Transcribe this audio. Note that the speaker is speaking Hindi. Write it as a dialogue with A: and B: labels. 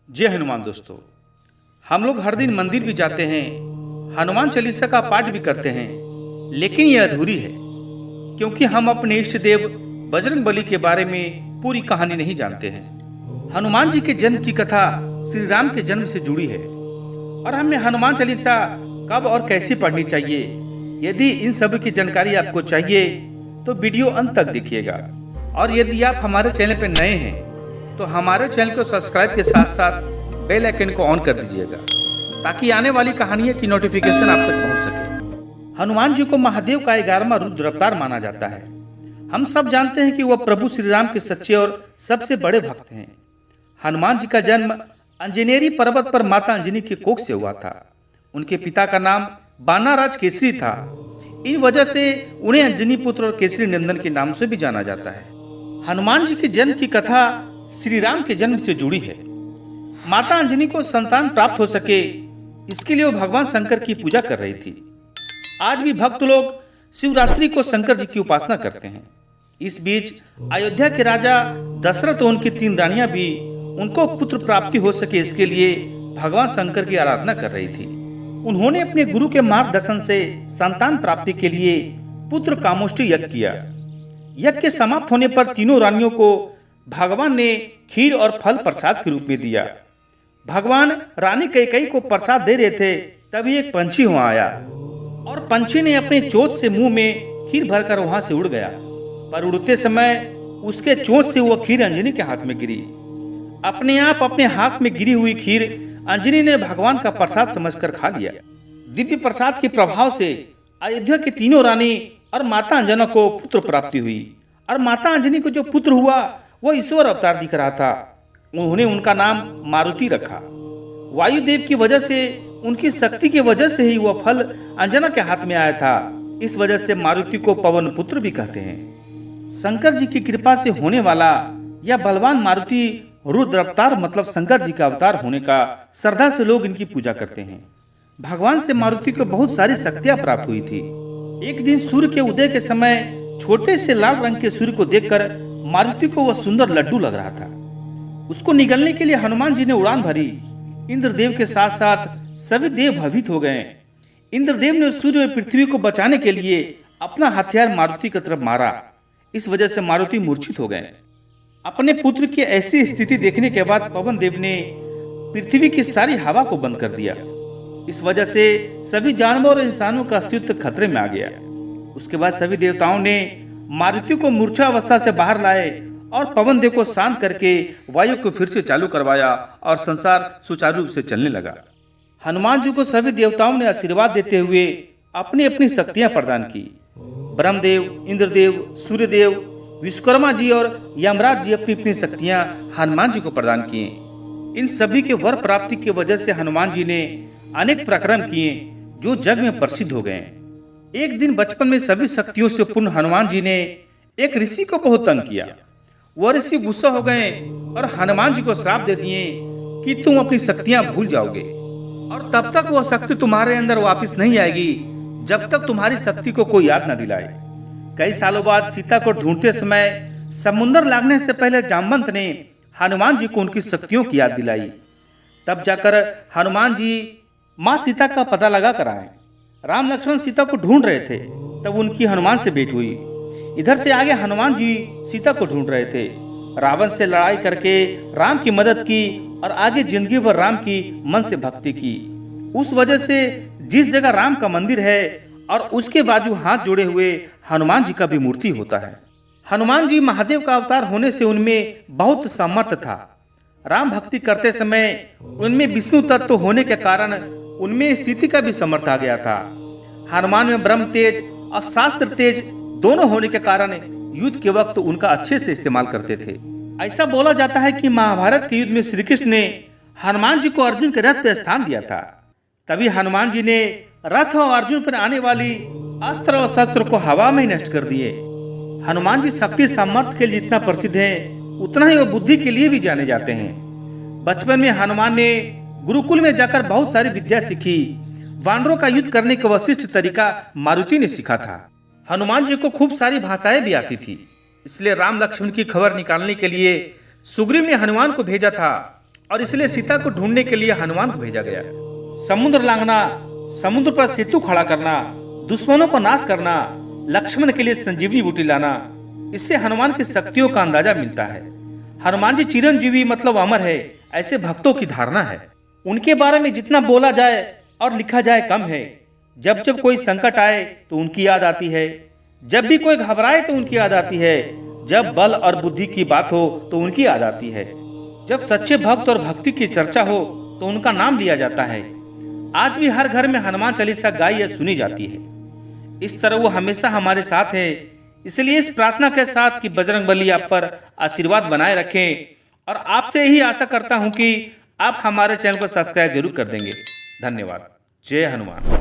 A: जय हनुमान दोस्तों। हम लोग हर दिन मंदिर भी जाते हैं, हनुमान चालीसा का पाठ भी करते हैं, लेकिन यह अधूरी है क्योंकि हम अपने इष्ट देव बजरंग बली के बारे में पूरी कहानी नहीं जानते हैं। हनुमान जी के जन्म की कथा श्री राम के जन्म से जुड़ी है और हमें हनुमान चालीसा कब और कैसे पढ़नी चाहिए, यदि इन सब की जानकारी आपको चाहिए तो वीडियो अंत तक देखिएगा। और यदि आप हमारे चैनल पर नए हैं तो हमारे चैनल को सब्सक्राइब के साथ साथ बेल आइकन को ऑन कर दीजिएगा ताकि आने वाली कहानियों की नोटिफिकेशन आप तक पहुंच सके। हनुमान जी को महादेव का 11वां रुद्र अवतार माना जाता है। हम सब जानते हैं कि वह प्रभु श्री राम के सच्चे और सबसे बड़े भक्त हैं। हनुमान जी का जन्म अंजनेरी पर्वत पर माता अंजनी की कोख से हुआ था। उनके पिता का नाम बानाराज केसरी था। इन वजह से उन्हें अंजनी पुत्र और केसरी नंदन के नाम से भी जाना जाता है। हनुमान जी के जन्म की कथा श्री राम के जन्म से जुड़ी है। माता अंजनी को संतान प्राप्त हो सके, इसके लिए वो भगवान शंकर की पूजा कर रही थी। आज भी भक्त लोग शिवरात्रि को शंकर जी की उपासना करते हैं। इस बीच अयोध्या के राजा दशरथ और उनकी 3 रानियां भी उनको पुत्र प्राप्ति हो सके, इसके लिए भगवान शंकर की आराधना कर रही थी। उन्होंने अपने गुरु के मार्गदर्शन से संतान प्राप्ति के लिए पुत्र कामोष्ठी यज्ञ किया। यज्ञ के समाप्त होने पर तीनों रानियों को भगवान ने खीर और फल प्रसाद के रूप में दिया। भगवान रानी कैकेयी को प्रसाद दे रहे थे, तभी एक पंछी वहां आया और पंछी ने अपने चोंच से मुंह में खीर भरकर वहां से उड़ गया। पर उड़ते समय उसके चोंच से वह खीर अंजनी के हाथ में गिरी। अपने आप अपने हाथ में गिरी हुई खीर अंजनी ने भगवान का प्रसाद समझकर खा लिया। दिव्य प्रसाद के प्रभाव से अयोध्या की तीनों रानी और माता अंजना को पुत्र प्राप्ति हुई और माता अंजनी को जो पुत्र हुआ वह ईश्वर अवतार दिख रहा था। उन्होंने उनका नाम मारुति रखा। वायुदेव की वजह से, उनकी शक्ति की वजह से ही वह फल अंजना के हाथ में आया था। इस वजह से मारुति को पवन पुत्र भी कहते हैं। शंकर जी की कृपा से होने वाला यह बलवान मारुति रुद्र अवतार मतलब शंकर जी का अवतार होने का श्रद्धा से लोग इनकी पूजा करते हैं। भगवान से मारुति को बहुत सारी शक्तियां प्राप्त हुई थी। एक दिन सूर्य के उदय के समय छोटे से लाल रंग के सूर्य को देखकर मारुति को वह सुंदर लड्डू लग रहा था। उसको निगलने के लिए हनुमान जी ने उड़ान भरी। इंद्रदेव के साथ साथ सभी देव भयभीत हो गए। इंद्रदेव ने सूर्य और पृथ्वी को बचाने के लिए अपना हथियार मारुति की तरफ मारा। इस वजह से मारुति मूर्छित हो गए। अपने पुत्र की ऐसी स्थिति देखने के बाद पवन देव ने पृथ्वी की सारी हवा को बंद कर दिया। इस वजह से सभी जानवर और इंसानों का अस्तित्व खतरे में आ गया। उसके बाद सभी देवताओं ने मारुति को मूर्छा अवस्था से बाहर लाए और पवन देव को शांत करके वायु को फिर से चालू करवाया और संसार सुचारू रूप से चलने लगा। हनुमान जी को सभी देवताओं ने आशीर्वाद देते हुए अपनी अपनी शक्तियां प्रदान की। ब्रह्मदेव, इंद्रदेव, सूर्यदेव, विश्वकर्मा जी और यमराज जी अपनी अपनी शक्तियां हनुमान जी को प्रदान किए। इन सभी के वर प्राप्ति की वजह से हनुमान जी ने अनेक पराक्रम किए जो जग में प्रसिद्ध हो गए। एक दिन बचपन में सभी शक्तियों से पूर्ण हनुमान जी ने एक ऋषि को बहुत तंग किया। वह ऋषि गुस्सा हो गए और हनुमान जी को श्राप दे दिए कि तुम अपनी शक्तियां भूल जाओगे और तब तक वह शक्ति तुम्हारे अंदर वापस नहीं आएगी जब तक तुम्हारी शक्ति को कोई याद न दिलाए। कई सालों बाद सीता को ढूंढते समय समुद्र लागने से पहले जामवंत ने हनुमान जी को उनकी शक्तियों की याद दिलाई। तब जाकर हनुमान जी माँ सीता का पता लगा कर आए। राम लक्ष्मण सीता को ढूंढ रहे थे, तब उनकी हनुमान से भेंट हुई। इधर से आगे हनुमान जी सीता को ढूंढ रहे थे। रावण से लड़ाई करके राम की मदद की और आगे जिंदगी भर राम की मन से भक्ति की। उस वजह से जिस जगह राम का मंदिर है और उसके बाजू हाथ जोड़े हुए हनुमान जी का भी मूर्ति होता है। हनुमान जी महादेव का अवतार होने से उनमें बहुत सामर्थ्य था। राम भक्ति करते समय उनमें विष्णु तत्व होने के कारण उनमें स्थिति का भी सामर्थ्य आ गया था। हनुमान में ब्रह्म तेज और शास्त्र तेज दोनों होने के कारण युद्ध के वक्त उनका अच्छे से इस्तेमाल करते थे। ऐसा बोला जाता है कि महाभारत के युद्ध में श्री कृष्ण ने हनुमान जी को अर्जुन के रथ पर स्थान दिया था। तभी हनुमान जी ने रथ और अर्जुन पर आने वाली अस्त्र और शस्त्र को हवा में नष्ट कर दिए। हनुमान जी शक्ति सामर्थ्य के लिए जितना प्रसिद्ध हैं, उतना ही वो बुद्धि के लिए भी जाने जाते हैं। बचपन में हनुमान ने गुरुकुल में जाकर बहुत सारी विद्या सीखी। वानरों का युद्ध करने का वशिष्ठ तरीका मारुति ने सीखा था। हनुमान जी को खूब सारी भाषाएं भी आती थी, इसलिए राम लक्ष्मण की खबर निकालने के लिए सुग्रीव ने हनुमान को भेजा था और इसलिए सीता को ढूंढने के लिए हनुमान को भेजा गया। समुद्र लांघना, समुद्र पर सेतु खड़ा करना, दुश्मनों को नाश करना, लक्ष्मण के लिए संजीवनी बूटी लाना, इससे हनुमान की शक्तियों का अंदाजा मिलता है। हनुमान जी चिरंजीवी मतलब अमर है, ऐसे भक्तों की धारणा है। उनके बारे में जितना बोला जाए और लिखा जाए कम है। जब जब कोई संकट आए तो उनकी याद आती है, जब भी कोई घबराए तो उनकी याद आती है, जब बल और बुद्धि की बात हो तो उनकी याद आती है, जब सच्चे भक्त और भक्ति की चर्चा हो तो उनका नाम लिया जाता है। आज भी हर घर में हनुमान चालीसा गाई या सुनी जाती है। इस तरह वो हमेशा हमारे साथ है। इसलिए इस प्रार्थना के साथ कि बजरंगबली आप पर आशीर्वाद बनाए रखें, और आपसे यही आशा करता हूं कि आप हमारे चैनल को सब्सक्राइब जरूर कर देंगे। धन्यवाद। जय हनुमान।